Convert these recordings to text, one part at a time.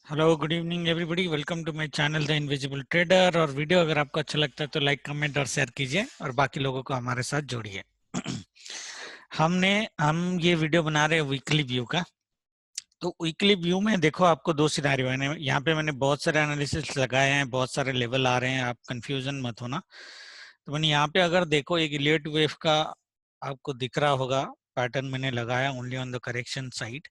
Hello good evening everybody, welcome to my channel the invisible trader. और video अगर आपको अच्छा लगता है तो लाइक कमेंट और शेयर कीजिए और बाकी लोगों को हमारे साथ जोड़िए। हम ये वीडियो बना रहे हैं वीकली व्यू का। तो वीकली व्यू में देखो, आपको दो सिनेरियो है। यहाँ पे मैंने बहुत सारे एनालिसिस लगाए हैं, बहुत सारे लेवल आ रहे हैं, आप कंफ्यूजन मत होना। तो मैंने यहाँ पे अगर देखो एक इलियट वेव का आपको दिख रहा होगा पैटर्न मैंने लगाया only on the correction side.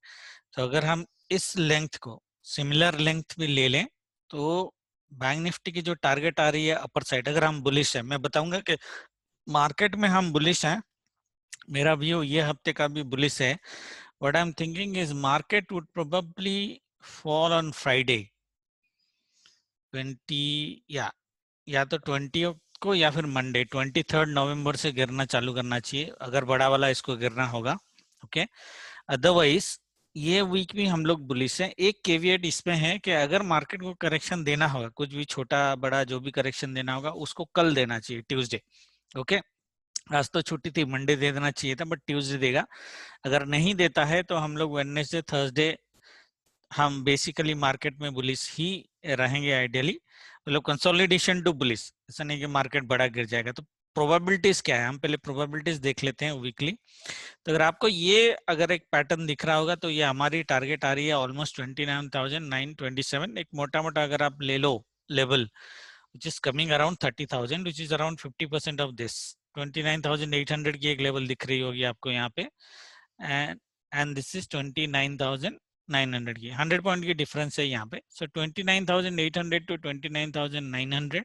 तो अगर हम इस लेंथ को सिमिलर लेंथ भी ले लें तो बैंक निफ्टी की जो टारगेट आ रही है अपर साइड, अगर हम बुलिश है, मैं बताऊंगा कि मार्केट में हम बुलिश हैं। मेरा व्यू ये हफ्ते का भी बुलिश है। What I am thinking is market would probably fall on Friday 20 या तो 20 को या फिर मंडे 23 नवंबर से गिरना चालू करना चाहिए अगर बड़ा वाला इसको गिरना होगा। ओके, अदरवाइज ये वीक भी हम लोग बुलिश हैं। एक केविएट इसमें है कि अगर मार्केट को करेक्शन देना होगा, कुछ भी छोटा बड़ा जो भी करेक्शन देना होगा उसको कल देना चाहिए, ट्यूसडे। ओके, आज तो छुट्टी थी, मंडे दे देना चाहिए था, बट ट्यूसडे देगा। अगर नहीं देता है तो हम लोग वेडनेसडे थर्सडे हम बेसिकली मार्केट में बुलिश ही रहेंगे आइडियली। मतलब कंसोलिडेशन टू बुलिश, ऐसा नहीं कि मार्केट बड़ा गिर जाएगा। तो प्रोबेबिलिटीज क्या है, हम पहले प्रोबेबिलिटीज देख लेते हैं वीकली। तो अगर आपको ये अगर एक पैटर्न दिख रहा होगा तो ये हमारी टारगेट आ रही है ऑलमोस्ट 29,927। एक मोटा मोटा अगर आप ले low level which is coming around 30,000, which is around 50% of this 29,800 की एक लेवल दिख रही होगी आपको यहाँ पे। एंड दिस इज 29,900 की 100 पॉइंट की डिफरेंस है यहाँ पे। सो 29,800 टू 29,900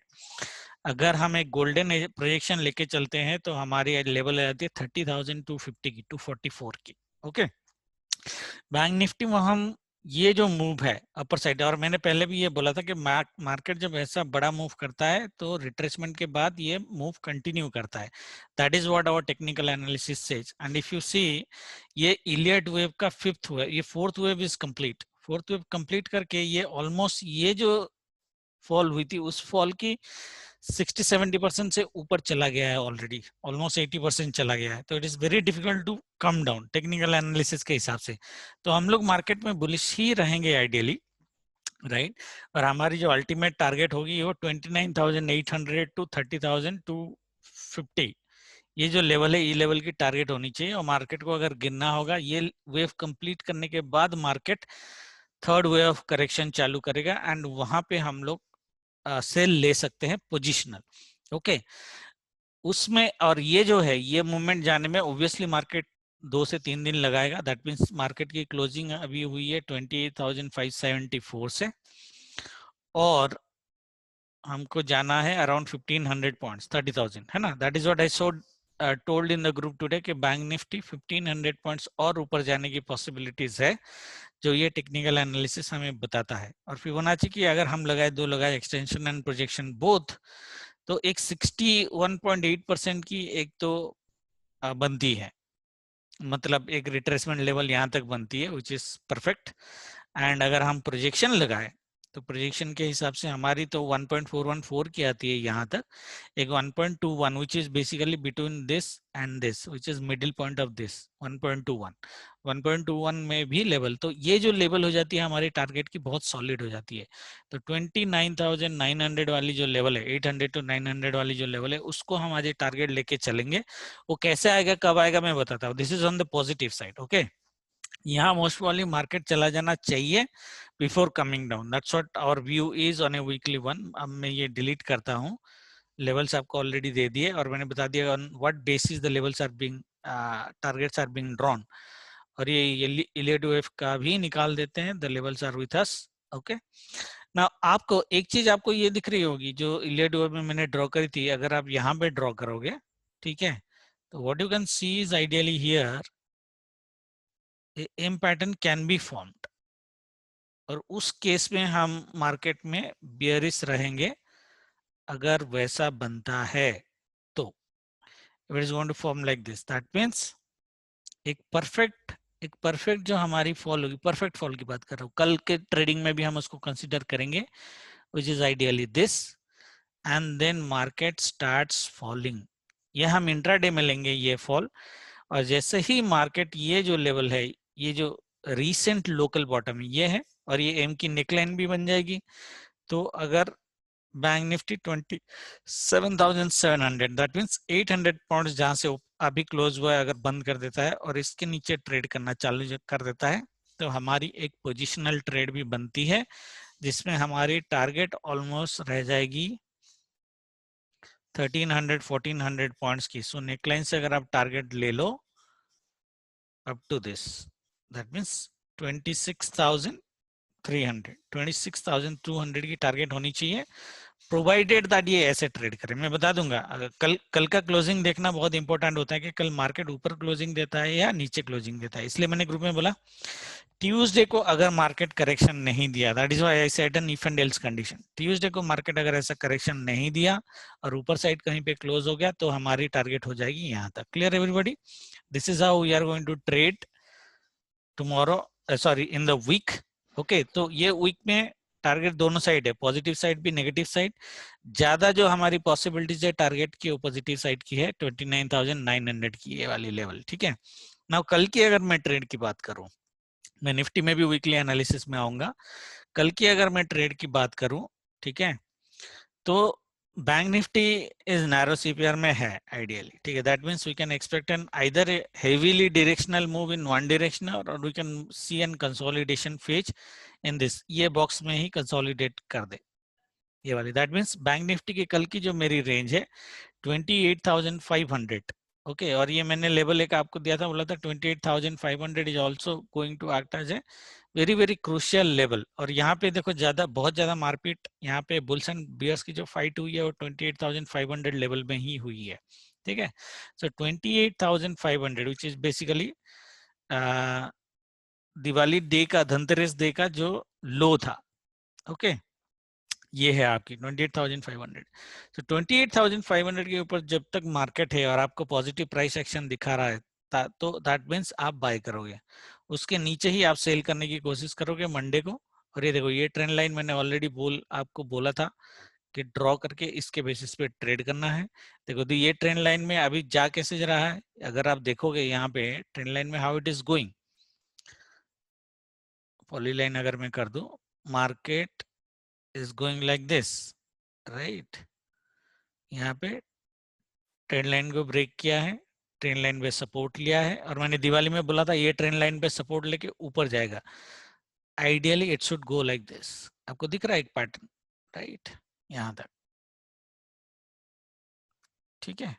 अगर हम एक गोल्डन प्रोजेक्शन लेके चलते हैं तो हमारी लेवल आ जाती है 30,250 की 244 की। ओके, बैंक निफ्टी में हम ये जो मूव है अपर साइड, और मैंने पहले भी ये बोला था कि मार्केट जब ऐसा बड़ा मूव करता है तो रिट्रेसमेंट के बाद ये मूव कंटिन्यू करता है। That is what our technical analysis says. And if you see, ये इलियट वेव का फिफ्थ वेव, ये fourth wave is complete. Fourth wave complete करके ये ऑलमोस्ट ये जो फॉल हुई थी उस फॉल की 60-70% से ऊपर चला गया है ऑलरेडी, ऑलमोस्ट 80% चला गया है। तो it is very difficult to come down technical analysis के हिसाब से। तो हम लोग मार्केट में बुलिश ही रहेंगे आइडियली, राइट। और हमारी जो अल्टीमेट टारगेट होगी वो 29,800 टू 30,250, ये जो लेवल है, ये लेवल की टारगेट होनी चाहिए। और मार्केट को अगर गिरना होगा, ये वेव कंप्लीट करने के बाद market third wave of correction चालू करेगा एंड वहां पे हम लोग सेल ले सकते हैं पोजिशनल। ओके, उसमें और ये जो है ये मूवमेंट जाने में ऑब्वियसली मार्केट 2 से 3 दिन लगाएगा। दैट मीन्स मार्केट की क्लोजिंग अभी हुई है 28,574 से, और हमको जाना है अराउंड 1500 पॉइंट्स, 30,000 है ना। That is what I so told in the group today कि बैंक निफ्टी 1500 पॉइंट्स और ऊपर जाने की पॉसिबिलिटीज है, जो ये टेक्निकल एनालिसिस हमें बताता है। और फिबोनाची की अगर हम लगाए, दो लगाए, एक्सटेंशन एंड प्रोजेक्शन बोथ, तो एक 61.8% की एक तो बनती है, मतलब एक रिट्रेसमेंट लेवल यहाँ तक बनती है, विच इज परफेक्ट। एंड अगर हम प्रोजेक्शन लगाए तो प्रोजेक्शन के हिसाब से हमारी तो 1.414 की आती है यहाँ तक, एक 1.21 which is basically between this and this, which is middle point of this 1.21। 1.21 में भी लेवल, तो ये जो लेवल हो जाती है हमारी टारगेट की, बहुत सॉलिड हो जाती है। तो 29,900 वाली जो लेवल है, 800 टू 900 वाली जो लेवल है, उसको हम आज टारगेट लेके चलेंगे। वो कैसे आएगा, कब आएगा, मैं बताता हूँ। This is on the positive side. Okay, यहाँ मोस्ट प्रॉब्ली मार्केट चला जाना चाहिए before coming down. That's what our view is on a weekly one. अब मैं ये डिलीट करता हूँ, लेवल्स आपको ऑलरेडी दे दिए और मैंने बता दिया on what basis the levels are being, targets are being drawn. और ये इलियट वेव का भी निकाल देते हैं, the levels are with us. Okay, ना आपको एक चीज आपको ये दिख रही होगी जो इलियट वेव में मैंने ड्रॉ करी थी, अगर आप यहाँ पे ड्रॉ करोगे, ठीक है, तो what you can see is ideally here M pattern can be formed, और उस केस में हम मार्केट में बियरिश रहेंगे अगर वैसा बनता है तो। It is going to form like this, that means एक परफेक्ट जो हमारी फॉल होगी, परफेक्ट फॉल की बात कर रहा हूँ, कल के ट्रेडिंग में भी हम उसको कंसीडर करेंगे, which is ideally this, and then market starts falling. ये हम इंट्राडे में लेंगे ये फॉल, और जैसे ही मार्केट ये जो लेवल है, ये जो रीसेंट लोकल बॉटम ये है, और ये एम की नेकलाइन भी बन जाएगी। तो अगर bank Nifty 27,700 that means 800 points जहां से अभी क्लोज हुआ है अगर बंद कर देता है और इसके नीचे ट्रेड करना चालू कर देता है तो हमारी एक पोजिशनल ट्रेड भी बनती है जिसमें हमारी टारगेट ऑलमोस्ट रह जाएगी 1300-1400 पॉइंट्स की। सो नेकलाइन से अगर आप टारगेट ले लो up to this that means 26,200 की टारगेट होनी चाहिए प्रोवाइडेड दैट ये ऐसे ट्रेड करे। मैं बता दूंगा अगर कल का क्लोजिंग देखना बहुत इंपॉर्टेंट होता है कि कल मार्केट ऊपर क्लोजिंग देता है या नीचे क्लोजिंग देता है। इसलिए मैंने ग्रुप में बोला ट्यूसडे को अगर मार्केट करेक्शन नहीं दिया that is why I said N if and else condition. Tuesday को मार्केट अगर ऐसा करेक्शन नहीं दिया और ऊपर साइड कहीं पे क्लोज हो गया तो हमारी टारगेट हो जाएगी यहाँ तक। Clear everybody? This is how we are going to trade tomorrow sorry in the week. Okay, तो ये वीक में टारगेट दोनों साइड है, पॉजिटिव साइड भी नेगेटिव साइड। ज्यादा जो हमारी पॉसिबिलिटीज है टारगेट की वो पॉजिटिव साइड की है 29,900 की ये वाली लेवल। ठीक है ना। कल की अगर मैं ट्रेड की बात करूं, मैं निफ्टी में भी वीकली एनालिसिस में आऊंगा। कल की अगर मैं ट्रेड की बात करूं, ठीक है, तो bank Nifty is narrow CPR में है आइडियली। ठीक है, that means we can expect an either heavily directional move in one direction और we can see an consolidation phase in this. ये बॉक्स में ही कंसोलिडेट कर दे ये वाली। दैट मींस बैंक निफ्टी की कल की जो मेरी रेंज है 28,500। ओके, और ये मैंने लेवल एक आपको दिया था, बोला था 28,500 is also going to act as a very very crucial level. और यहाँ पे देखो बहुत ज्यादा मारपीट यहाँ पे बुल्स एंड बियर्स की जो फाइट हुई है वो 28,500 लेवल में ही हुई है। ठीक है, सो 28,500 which is basically Diwali day का, धनतेरस डे का जो लो था। ओके, ये है आपकी 28,500। तो 28,500 के ऊपर जब तक मार्केट है और आपको पॉजिटिव प्राइस एक्शन दिखा रहा है तो दैट मीन्स आप बाय करोगे। उसके नीचे ही आप सेल करने की कोशिश करोगे मंडे को। और ये देखो ये ट्रेंड लाइन मैंने ऑलरेडी आपको बोला था कि ड्रॉ करके इसके बेसिस पे ट्रेड करना है। देखो तो ये ट्रेंड लाइन में अभी जा कैसे जा रहा है, अगर आप देखोगे यहाँ पे ट्रेंड लाइन में how it is going, polyline अगर मैं कर दूं, market is going like this right. यहाँ पे ट्रेंड लाइन को ब्रेक किया है, ट्रेंड लाइन पे सपोर्ट लिया है और मैंने दिवाली में बोला था ये ट्रेंड लाइन पे सपोर्ट लेके ऊपर जाएगा। Ideally it should go like this. आपको दिख रहा है एक पैटर्न राइट यहाँ तक। ठीक है,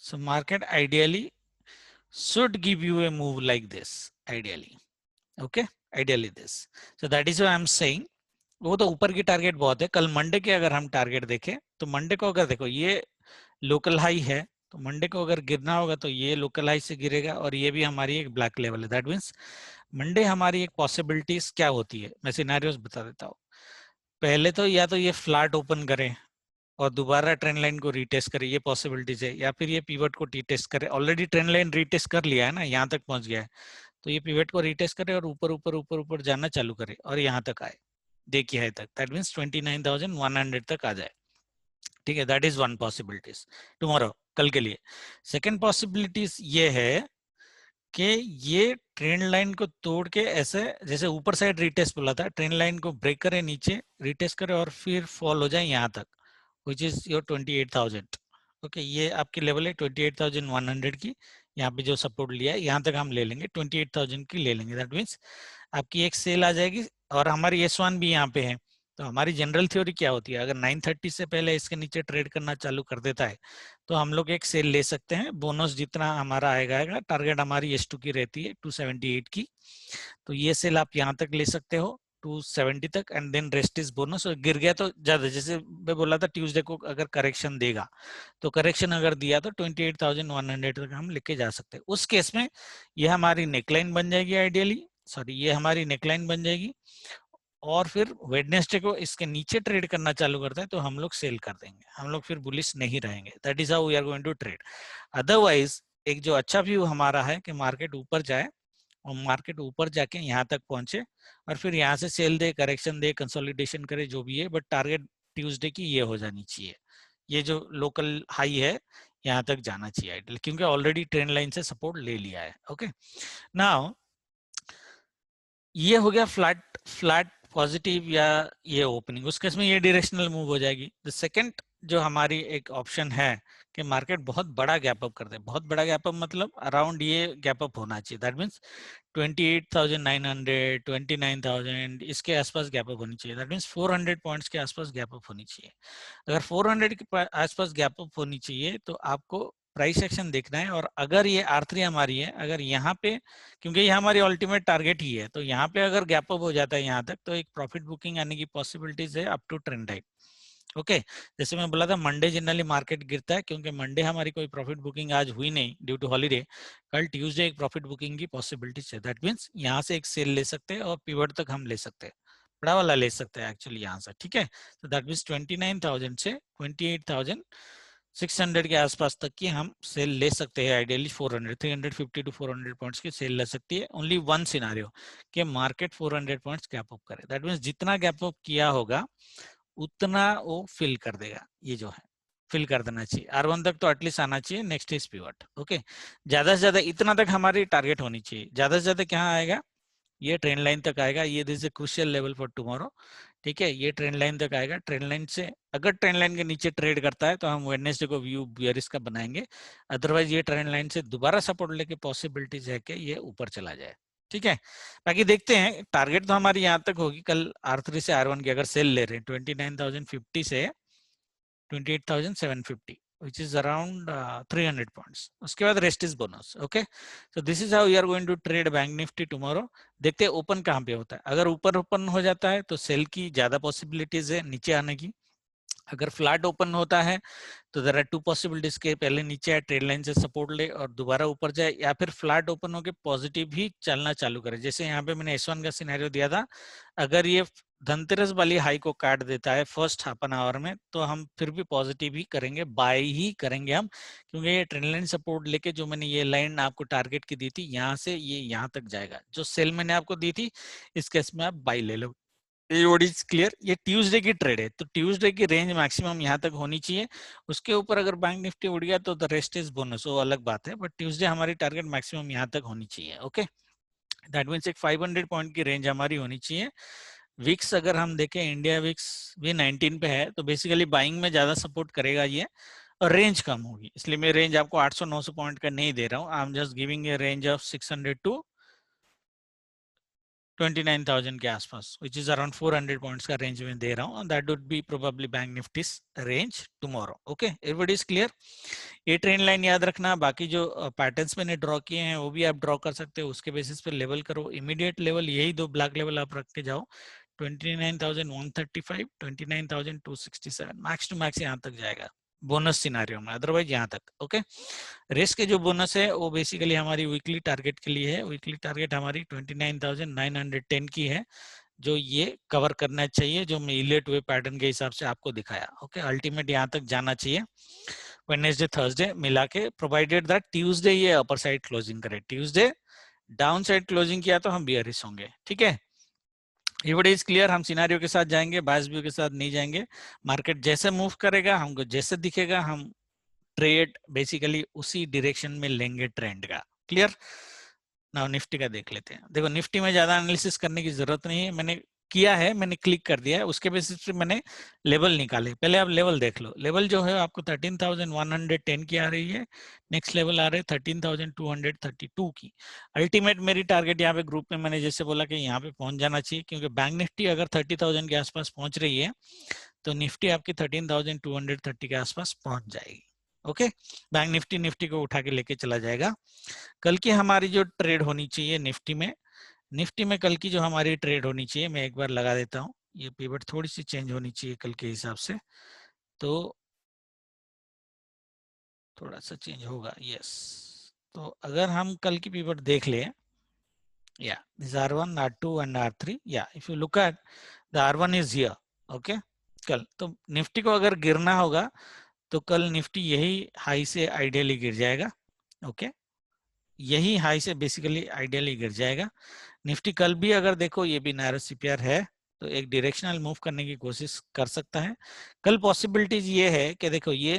so market ideally should give you a move like this ideally. Okay, ideally this. So that is why I'm saying वो तो ऊपर की टारगेट बहुत है। कल मंडे के अगर हम टारगेट देखें तो मंडे को अगर देखो ये लोकल हाई है तो मंडे को अगर गिरना होगा तो ये लोकल हाई से गिरेगा और ये भी हमारी एक ब्लैक लेवल है। दैट मीन्स मंडे हमारी एक पॉसिबिलिटीज क्या होती है, मैं सिनेरियोस बता देता हूँ। पहले तो या तो ये फ्लैट ओपन करे और दोबारा ट्रेंड लाइन को रीटेस्ट करे, ये पॉसिबिलिटीज है, या फिर ये पिवट को रीटेस्ट करे। ऑलरेडी ट्रेंड लाइन रीटेस्ट कर लिया है ना, यहाँ तक पहुंच गया है, तो ये पिवट को रीटेस्ट करे और ऊपर ऊपर ऊपर ऊपर जाना चालू करे और यहाँ तक आए, देखिए है तक, दैट मीन्स 29,100 तक आ जाए। ठीक है, that is one possibilities tomorrow, कल के लिए। सेकेंड पॉसिबिलिटीज ये है कि ये ट्रेंड लाइन को तोड़ के ऐसे जैसे ऊपर साइड रीटेस्ट बोला था, ट्रेंड लाइन को ब्रेक करे, नीचे रीटेस्ट करे और फिर फॉल हो जाए यहाँ तक, which is your 28,000। ओके, ये आपकी लेवल है 28,100 की। यहाँ पे जो सपोर्ट लिया है यहाँ तक हम ले लेंगे, 28,000 की ले लेंगे। दैट मीन्स आपकी एक सेल आ जाएगी और हमारी S1 भी यहाँ पे है। तो हमारी जनरल थ्योरी क्या होती है, अगर 930 से पहले इसके नीचे ट्रेड करना चालू कर देता है तो हम लोग एक सेल ले सकते हैं। बोनस जितना हमारा आएगा, टारगेट हमारी S2 की रहती है 278 की, तो ये सेल आप यहाँ तक ले सकते हो 270 तक and then rest is bonus. और गिर गया तो ज्यादा, जैसे मैं बोला था ट्यूसडे को अगर करेक्शन देगा तो करेक्शन अगर दिया तो 28,100 तक हम लेके जा सकते हैं। उस केस में ये हमारी नेकलाइन बन जाएगी आइडियली, सॉरी ये हमारी नेकलाइन बन जाएगी और फिर वेडनेसडे को इसके नीचे ट्रेड करना चालू करता है तो हम लोग सेल कर देंगे, हम लोग फिर बुलिश नहीं रहेंगे। That is how we are going to trade. Otherwise एक जो अच्छा व्यू हमारा है कि मार्केट ऊपर जाए और मार्केट ऊपर जाके यहाँ तक पहुंचे और फिर यहाँ से सेल दे, करेक्शन दे, कंसोलिडेशन करे, जो भी है, बट टारगेट ट्यूसडे की ये हो जानी चाहिए। ये जो लोकल हाई है यहाँ तक जाना चाहिए क्योंकि ऑलरेडी ट्रेंड लाइन से सपोर्ट ले लिया है। ओके, नाउ ये हो गया फ्लैट फ्लैट पॉजिटिव या ये ओपनिंग, उस केस में ये डायरेक्शनल मूव हो जाएगी। द सेकंड जो हमारी एक ऑप्शन है कि मार्केट बहुत बड़ा गैप अप कर दे, बहुत बड़ा गैप अप मतलब अराउंड ये गैप अप होना चाहिए, दैट मीन्स 28,900 29,000 इसके आसपास गैप अप होनी चाहिए, दैट मीन्स 400 पॉइंट्स के आसपास गैप अप होनी चाहिए। अगर 400 के आसपास गैप अप होनी चाहिए तो आपको प्राइस एक्शन देखना है, और अगर ये R3 हमारी है, अगर यहाँ पे, क्योंकि ये हमारी अल्टीमेट टारगेट ही है, तो यहाँ पे अगर गैप अप हो जाता है यहाँ तक, तो एक प्रॉफिट बुकिंग आने की पॉसिबिलिटीज है up to trend line. Okay, जैसे मैं बोला था मंडे जनरली मार्केट गिरता है, क्योंकि मंडे हमारी कोई प्रॉफिट बुकिंग आज हुई नहीं ड्यू टू हॉलीडे। कल ट्यूसडे एक प्रॉफिट बुकिंग की पॉसिबिलिटी है, दैट मीन्स यहाँ से एक सेल ले सकते हैं और पिवट तक हम ले सकते हैं, बड़ा वाला ले सकते हैं एक्चुअली यहाँ से, ठीक है। तो दैट मीन्स 29,000 से 28,600 के आसपास तक की हम सेल ले सकते हैं, आइडियली 400 350 टू 400 पॉइंट्स की सेल ले सकती है। ओनली वन सिनारियो कि मार्केट 400 पॉइंट्स गैप अप करे, दैट मीन्स जितना गैप अप किया होगा उतना वो फिल कर देगा, ये जो है फिल कर देना चाहिए, R1 तक तो एटलीस्ट आना चाहिए, नेक्स्ट इज पिवट। ओके, ज्यादा से ज्यादा इतना तक हमारी टारगेट होनी चाहिए, ज्यादा से ज्यादा क्या आएगा, ये ट्रेंड लाइन तक आएगा, ये this is crucial level for tomorrow, ठीक है, ये ट्रेंड लाइन तक आएगा। ट्रेंड लाइन से अगर ट्रेंड लाइन के नीचे ट्रेड करता है तो हम वेडनेसडे को व्यू बियरिश का बनाएंगे, अदरवाइज ये ट्रेंड लाइन से दोबारा सपोर्ट लेके पॉसिबिलिटीज है कि ये ऊपर चला जाए, ठीक है। बाकी देखते हैं, टारगेट तो हमारी यहाँ तक होगी कल R3 से R1 की अगर सेल ले रहे हैं 29,050 से 28,750 which is around 300 points, उसके बाद rest is bonus. Okay, so this is how you are going to trade bank Nifty tomorrow। देखते हैं ओपन कहाँ पे होता है, अगर ऊपर ओपन हो जाता है तो सेल की ज्यादा पॉसिबिलिटीज है नीचे आने की, अगर फ्लैट ओपन होता है तो देयर आर टू पॉसिबिलिटीज के पहले नीचे आए ट्रेड लाइन से सपोर्ट ले और दोबारा ऊपर जाए, या फिर फ्लैट ओपन होकर पॉजिटिव ही चलना चालू करे, जैसे यहाँ पे मैंने S1 का सिनेरियो दिया था। अगर ये धनतेरस वाली हाई को काट देता है फर्स्ट हाफ एन आवर में, तो हम फिर भी पॉजिटिव ही करेंगे, बाय ही करेंगे हम, क्योंकि ये ट्रेंड लाइन सपोर्ट लेके जो मैंने ये लाइन आपको टारगेट की दी थी यहाँ से ये यहाँ तक जाएगा, जो सेल मैंने आपको दी थी इस केस में आप बाय ले लो। इज क्लियर, ये ट्यूसडे की ट्रेड है, तो ट्यूसडे की रेंज मैक्सिमम यहाँ तक होनी चाहिए, उसके ऊपर अगर बैंक निफ्टी उड़ गया तो द रेस्ट इज बोनस, वो अलग बात है, बट ट्यूसडे हमारी टारगेट मैक्सिमम यहाँ तक होनी चाहिए। ओके, दैट मीन्स एक 500 पॉइंट की रेंज हमारी होनी चाहिए। विक्स अगर हम देखें, इंडिया विक्स भी 19 पे है, तो बेसिकली बाइंग में ज्यादा सपोर्ट करेगा ये, और रेंज कम होगी, इसलिए मैं रेंज आपको 800-900 पॉइंट का नहीं दे रहा हूँ, I am just giving a range of 600 to 29,000 के आसपास, which is around 400 पॉइंट्स का रेंज में दे रहा हूँ, that would be probably bank Nifty range tomorrow। okay, everybody is clear। ये ट्रेंड लाइन याद रखना, बाकी जो पैटर्न्स मैंने ड्रॉ किए हैं वो भी आप ड्रॉ कर सकते हो, उसके बेसिस पे लेवल करो, इमीडिएट लेवल यही दो ब्लैक लेवल आप रख के जाओ, 29,135 29,267, मैक्स टू मैक्स यहाँ तक जाएगा बोनस सिनारियो में, अदरवाइज यहाँ तक। ओके, रेस्ट के जो बोनस है वो बेसिकली हमारी वीकली टारगेट के लिए है, वीकली टारगेट हमारी 29,910 की है, जो ये कवर करना चाहिए, जो मैं इलेट हुए पैटर्न के हिसाब से आपको दिखाया। ओके, अल्टीमेट यहाँ तक जाना चाहिए वेडनेसडे थर्सडे मिला के, प्रोवाइडेड दैट ट्यूसडे ये अपर साइड क्लोजिंग करे, ट्यूसडे डाउन साइड क्लोजिंग किया तो हम बियरिश होंगे, ठीक है। एवरीबॉडी इज क्लियर, हम सिनेरियो के साथ जाएंगे, बायस व्यू के साथ नहीं जाएंगे, मार्केट जैसे मूव करेगा हमको जैसे दिखेगा हम ट्रेड बेसिकली उसी डायरेक्शन में लेंगे ट्रेंड का। क्लियर, नाउ निफ्टी का देख लेते हैं। देखो निफ्टी में ज्यादा एनालिसिस करने की जरूरत नहीं है, मैंने किया है, मैंने क्लिक कर दिया है, उसके बेसिस पे मैंने लेवल निकाले, पहले आप लेवल देख लो, लेवल जो है आपको 13,110 की आ रही है, नेक्स्ट लेवल आ रहे हैं 13,232 की। अल्टीमेट मेरी टारगेट यहाँ पे ग्रुप में मैंने जैसे बोला कि यहाँ पे पहुंच जाना चाहिए, क्योंकि बैंक निफ्टी अगर 30,000 के आसपास पहुंच रही है तो निफ्टी आपकी 13,230 के आसपास पहुंच जाएगी। ओके, बैंक निफ्टी निफ्टी को उठा के लेके चला जाएगा। कल की हमारी जो ट्रेड होनी चाहिए निफ्टी में कल की जो हमारी ट्रेड होनी चाहिए, मैं एक बार लगा देता हूँ, ये पिवट थोड़ी सी चेंज होनी चाहिए कल के हिसाब से, तो थोड़ा सा चेंज होगा, यस। तो अगर हम कल की पिवट देख ले, या this R1 R2 and R3, या if you look at the R1 is here. Okay, कल तो निफ्टी को अगर गिरना होगा तो कल निफ्टी यही हाई से आइडियली गिर जाएगा। ओके, यही हाई से बेसिकली आइडियली गिर जाएगा। निफ्टी कल भी अगर देखो ये भी नैरो सीपीआर है, तो एक डायरेक्शनल मूव करने की कोशिश कर सकता है। कल पॉसिबिलिटीज ये है कि देखो ये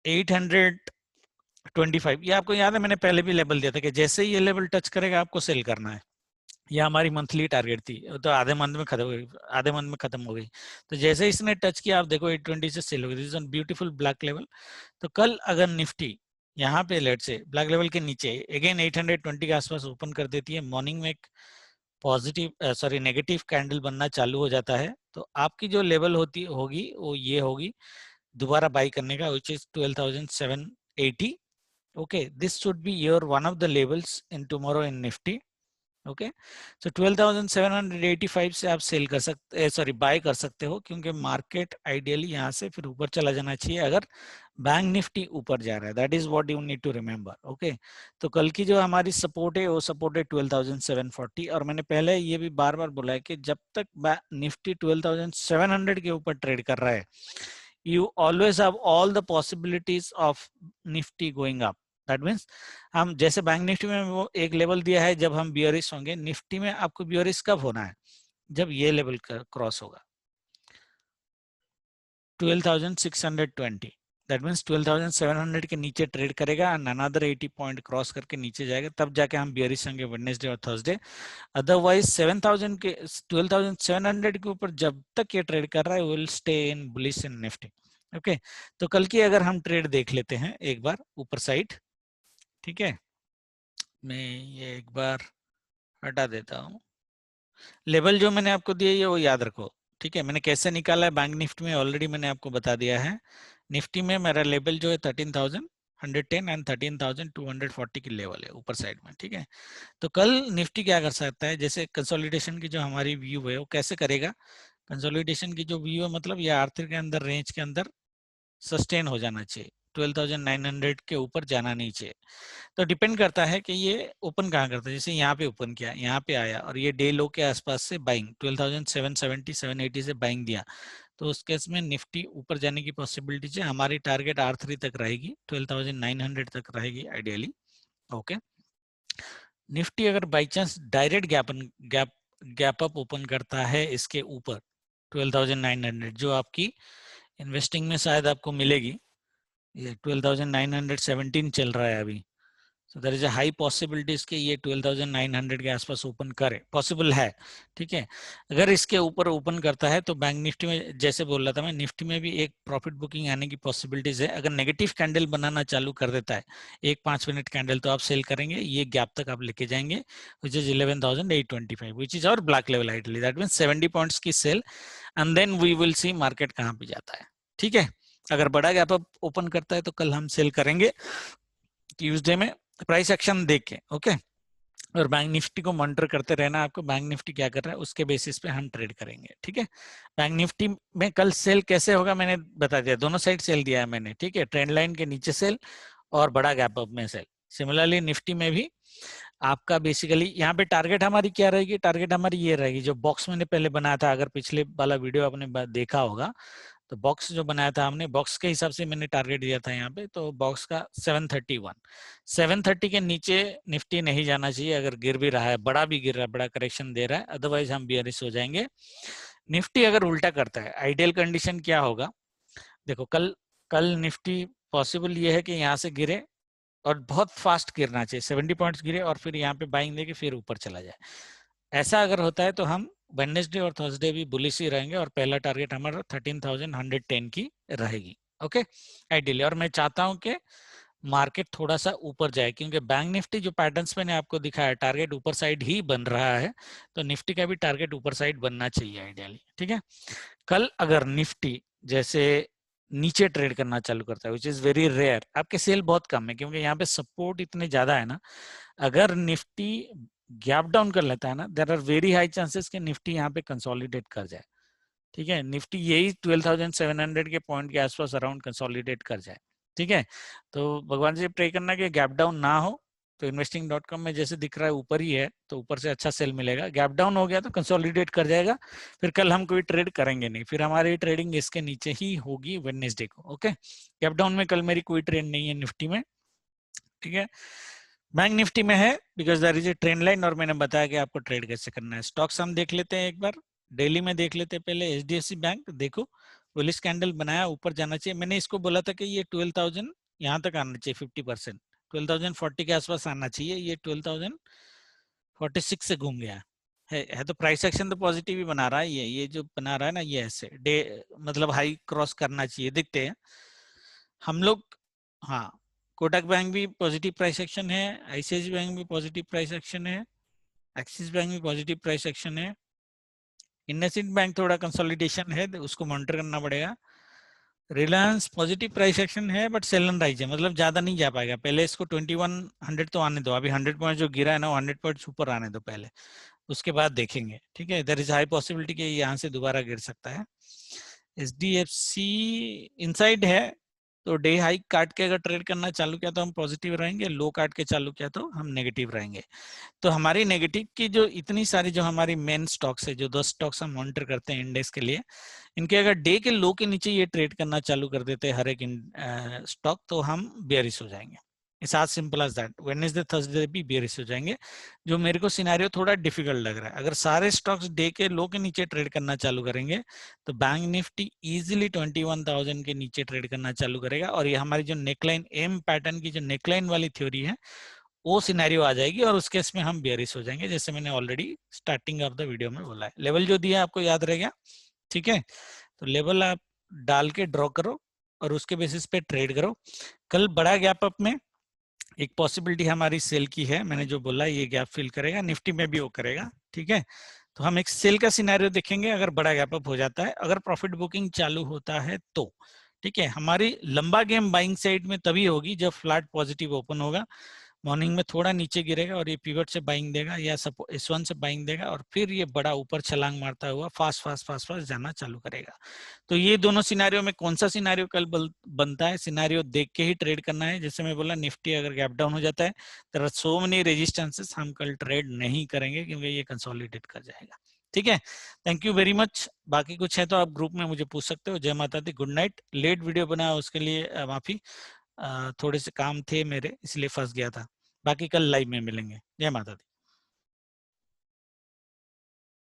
825, ये आपको याद है मैंने पहले भी लेवल दिया था कि जैसे ही ये लेवल टच करेगा आपको सेल करना है। ये हमारी मंथली टारगेट थी, तो आधे मंथ में खत्म हो गई, आधे मंथ में खत्म हो गई। तो जैसे इसने टच किया आप देखो 820 से सेल हो गई, this is beautiful black level. तो कल अगर निफ्टी यहाँ पे लेट से ब्लैक लेवल के नीचे अगेन 820 के आसपास ओपन कर देती है, मॉर्निंग में एक पॉजिटिव सॉरी नेगेटिव कैंडल बनना चालू हो जाता है, तो आपकी जो लेवल होती होगी वो ये होगी दोबारा बाई करने का, which is 12,780। Okay, this should be your one of the levels in tomorrow in Nifty. Okay, so 12,785 से आप सेल कर सकते, सॉरी बाय कर सकते हो, क्योंकि मार्केट आइडियली यहाँ से फिर ऊपर चला जाना चाहिए अगर बैंक निफ्टी ऊपर जा रहा है। That is what you need to remember. Okay, तो कल की जो हमारी सपोर्ट है वो सपोर्ट है 12,740, और मैंने पहले ये भी बार बार बोला है कि जब तक निफ्टी 12,700 के ऊपर ट्रेड कर रहा है, you always have all the possibilities of nifty going up. That means हम जैसे बैंक निफ्टी में वो एक लेवल दिया है, जब हम बियरिश होंगे, निफ्टी में आपको बियरिश कब होना है, जब ये लेवल क्रॉस होगा 12,620। दैट मीन्स 12,700 के नीचे ट्रेड करेगा एंड अनदर 80 पॉइंट क्रॉस करके नीचे जाएगा, तब जाके हम बियरिश होंगे वेडनेसडे और थर्सडे। अदरवाइज 7,000 के 12,700 के ऊपर जब तक ये ट्रेड कर रहा है will stay in bullish in Nifty. Okay, तो कल की अगर हम ट्रेड देख लेते हैं एक बार ऊपर साइड, ठीक है, मैं ये एक बार हटा देता हूँ। लेवल जो मैंने आपको दिया है वो याद रखो, ठीक है। मैंने कैसे निकाला है बैंक निफ्टी में ऑलरेडी मैंने आपको बता दिया है। निफ्टी में मेरा लेवल जो है 13,110 एंड 13,240 की लेवल है ऊपर साइड में, ठीक है। तो कल निफ्टी क्या कर सकता है, जैसे कंसोलिडेशन की जो हमारी व्यू है वो कैसे करेगा, कंसोलिडेशन की जो व्यू है मतलब ये आर्थिक के अंदर रेंज के अंदर सस्टेन हो जाना चाहिए, 12,900 के ऊपर जाना नहीं चाहिए। तो डिपेंड करता है कि ये ओपन कहाँ करता है, जैसे यहाँ पे ओपन किया, यहाँ पे आया और ये डे लो के आसपास से बाइंग 12,770 780 से बाइंग दिया, तो उस केस में निफ्टी ऊपर जाने की पॉसिबिलिटी है। हमारी टारगेट R3 तक रहेगी, 12,900 तक रहेगी आइडियली। ओके, निफ्टी अगर by chance direct gap up open करता है इसके ऊपर 12,900, जो आपकी इन्वेस्टिंग में शायद आपको मिलेगी, ये 12,917 चल रहा है अभी, so there is a high possibilities कि ये 12,900 के आसपास ओपन करे, पॉसिबल है, ठीक है। अगर इसके ऊपर ओपन करता है तो बैंक निफ्टी में जैसे बोल रहा था मैं, निफ्टी में भी एक प्रॉफिट बुकिंग आने की पॉसिबिलिटीज है। अगर नेगेटिव कैंडल बनाना चालू कर देता है, एक 5 मिनट कैंडल, तो आप सेल करेंगे, ये गैप तक आप लेके जाएंगे, which is 11,825, which is our black level ideally, that mean 70 points की sell, and then we will see market कहाँ पे जाता है, ठीक है। अगर बड़ा गैप अप ओपन करता है तो कल हम सेल करेंगे ट्यूसडे में प्राइस एक्शन देख के। ओके, और बैंक निफ्टी को मॉनिटर करते रहना आपको, बैंक निफ्टी क्या कर रहा है उसके बेसिस पे हम ट्रेड करेंगे, ठीक है। बैंक निफ्टी में कल सेल कैसे होगा मैंने बता दिया, दोनों साइड सेल दिया है मैंने, ठीक है, ट्रेंड लाइन के नीचे सेल और बड़ा गैप अप में सेल। सिमिलरली निफ्टी में भी आपका बेसिकली यहाँ पे टारगेट हमारी क्या रहेगी, टारगेट हमारी ये रहेगी जो बॉक्स मैंने पहले बनाया था, अगर पिछले वाला वीडियो आपने देखा होगा तो बॉक्स जो बनाया था हमने, बॉक्स के हिसाब से मैंने टारगेट दिया था यहाँ पे, तो बॉक्स का 731, 730 के नीचे निफ्टी नहीं जाना चाहिए। अगर गिर भी रहा है, बड़ा भी गिर रहा है, बड़ा करेक्शन दे रहा है, अदरवाइज हम बियरिश हो जाएंगे। निफ्टी अगर उल्टा करता है, आइडियल कंडीशन क्या होगा, देखो कल कल निफ्टी पॉसिबल ये है कि यहाँ से गिरे और बहुत फास्ट गिरना चाहिए, 70 पॉइंट्स गिरे और फिर यहाँ पे बाइंग लेके फिर ऊपर चला जाए। ऐसा अगर होता है तो हम वेडनेसडे और थर्सडे भी बुलिश ही रहेंगे, और पहला टारगेट हमारा 13,110 की रहेगी। ओके, आइडियली, और मैं चाहता हूं कि मार्केट थोड़ा सा ऊपर जाए, क्योंकि बैंक निफ्टी जो पैटर्न्स मैंने आपको दिखाया टारगेट ऊपर साइड ही बन रहा है, तो निफ्टी का भी टारगेट ऊपर साइड बनना चाहिए आइडियली, ठीक है। कल अगर निफ्टी जैसे नीचे ट्रेड करना चालू करता है, विच इज वेरी रेयर, आपके सेल बहुत कम है क्योंकि यहाँ पे सपोर्ट इतने ज्यादा है ना, अगर निफ्टी गैप डाउन कर लेता है ना, there are very high chances कि निफ्टी यहाँ पे कंसोलिडेट कर जाए, ठीक है। निफ्टी यही 12,700 के पॉइंट के आसपास अराउंड कंसोलिडेट कर जाए, ठीक है। तो भगवान से प्रे करना कि गैप डाउन ना हो। तो investing.com में जैसे दिख रहा है ऊपर ही है, तो ऊपर से अच्छा सेल मिलेगा। गैप डाउन हो गया तो कंसोलिडेट कर जाएगा, फिर कल हम कोई ट्रेड करेंगे नहीं, फिर हमारी ट्रेडिंग इसके नीचे ही होगी वेडनेसडे को। ओके, गैप डाउन में कल मेरी कोई ट्रेड नहीं है निफ्टी में, ठीक है। बैंक निफ्टी में है because there is a trend line, और मैंने बताया कि आपको ट्रेड कैसे करना है। स्टॉक्स हम देख लेते हैं एक बार, डेली में देख लेते हैं पहले। HDFC बैंक देखो, पुलिस कैंडल बनाया, ऊपर जाना चाहिए। मैंने इसको बोला था कि ये 12,000 यहाँ तक आना चाहिए, 50%, 12,040 के आसपास आना चाहिए, ये 12,046 से घूम गया, है तो प्राइस एक्शन तो पॉजिटिव ही बना रहा है, ये जो बना रहा है ना, ये ऐसे डे मतलब हाई क्रॉस करना चाहिए। देखते हैं हम लोग। हाँ, कोटक बैंक भी पॉजिटिव प्राइस एक्शन है, आईसीआईसी बैंक भी पॉजिटिव प्राइस एक्शन है, एक्सिस बैंक भी पॉजिटिव प्राइस एक्शन है, इंडसइंड बैंक थोड़ा कंसोलिडेशन है, उसको मॉनिटर करना पड़ेगा। रिलायंस पॉजिटिव प्राइस एक्शन है बट सेल एंड राइज है, मतलब ज्यादा नहीं जा पाएगा। पहले इसको 2100 तो आने दो, अभी 100 पॉइंट जो गिरा है ना, वो 100 पॉइंट ऊपर आने दो पहले, उसके बाद देखेंगे। ठीक है, देयर इज हाई पॉसिबिलिटी कि यहाँ से दोबारा गिर सकता है। एचडीएफसी इनसाइड है, तो डे हाई काट के अगर ट्रेड करना चालू किया तो हम पॉजिटिव रहेंगे, लो काट के चालू किया तो हम नेगेटिव रहेंगे। तो हमारी नेगेटिव की जो इतनी सारी जो हमारी मेन स्टॉक्स है, जो 10 स्टॉक्स हम मॉनिटर करते हैं इंडेक्स के लिए, इनके अगर डे के लो के नीचे ये ट्रेड करना चालू कर देते हैं हर एक स्टॉक, तो हम बेयरिश हो जाएंगे। It's as simple as that. Wednesday Thursday भी बेयरिश हो जाएंगे, जो मेरे को सिनेरियो थोड़ा डिफिकल्ट लग रहा है। अगर सारे स्टॉक्स डे के लो के नीचे ट्रेड करना चालू करेंगे तो बैंक निफ्टी इजीली 21,000 के नीचे ट्रेड करना चालू करेगा, और ये हमारी जो नेकलाइन एम पैटर्न की जो नेकलाइन वाली थ्योरी है, वो सिनेरियो आ जाएगी, और उस केस में हम बेयरिश हो जाएंगे, जैसे मैंने already starting of the video में बोला है। लेवल जो दिया आपको याद रह गया? ठीक है, तो लेवल आप डाल के ड्रॉ करो और उसके बेसिस पे ट्रेड करो। कल बड़ा गैप अप में एक पॉसिबिलिटी हमारी सेल की है, मैंने जो बोला ये गैप फिल करेगा, निफ्टी में भी वो करेगा। ठीक है, तो हम एक सेल का सिनेरियो देखेंगे अगर बड़ा गैप अप हो जाता है, अगर प्रॉफिट बुकिंग चालू होता है तो। ठीक है, हमारी लंबा गेम बाइंग साइड में तभी होगी जब फ्लैट पॉजिटिव ओपन होगा, मॉर्निंग में थोड़ा नीचे गिरेगा और ये पिवट से बाइंग देगा या S1 से बाइंग देगा, और फिर ये बड़ा ऊपर छलांग मारता हुआ फास्ट फास्ट फास्ट फास्ट जाना चालू करेगा। तो ये दोनों सिनारियों में कौन सा सिनारियो कल बनता है, सिनारियो देख के ही ट्रेड करना है। जैसे मैं बोला, निफ्टी अगर गैप डाउन हो जाता है, there are so many resistances, हम कल ट्रेड नहीं करेंगे क्योंकि ये कंसोलिडेट कर जाएगा। ठीक है, थैंक यू वेरी मच। बाकी कुछ है तो आप ग्रुप में मुझे पूछ सकते हो। जय माता दी, गुड नाइट। लेट वीडियो बनाया उसके लिए माफी, थोड़े से काम थे मेरे इसलिए फंस गया था। बाकी कल लाइव में मिलेंगे। जय माता दी।